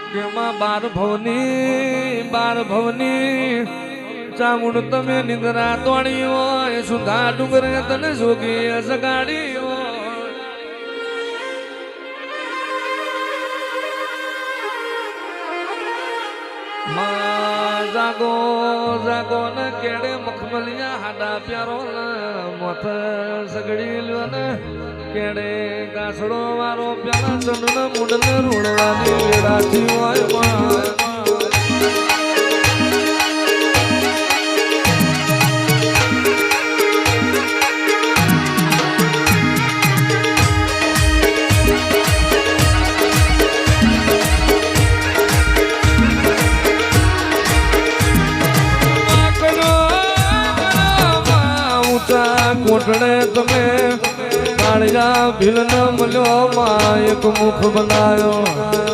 કેમાં બાર ભવની ચામુંડ તમે નિંદ્રા તોડી હોય સુધા ડુંગરે તને જોગી સગાડી હોય જાગો જાગો ને કેડે મખમલિયા હાડા પ્યારો મથ સગડી લ્યો ને કેડે કાસડો વારો પ્યાલા ચંદન મુંડને રૂડવાની વેડાથી હોય કોટડે તમે કાળિયા ભીલ ન મળ્યો માં એક મુખ બનાયો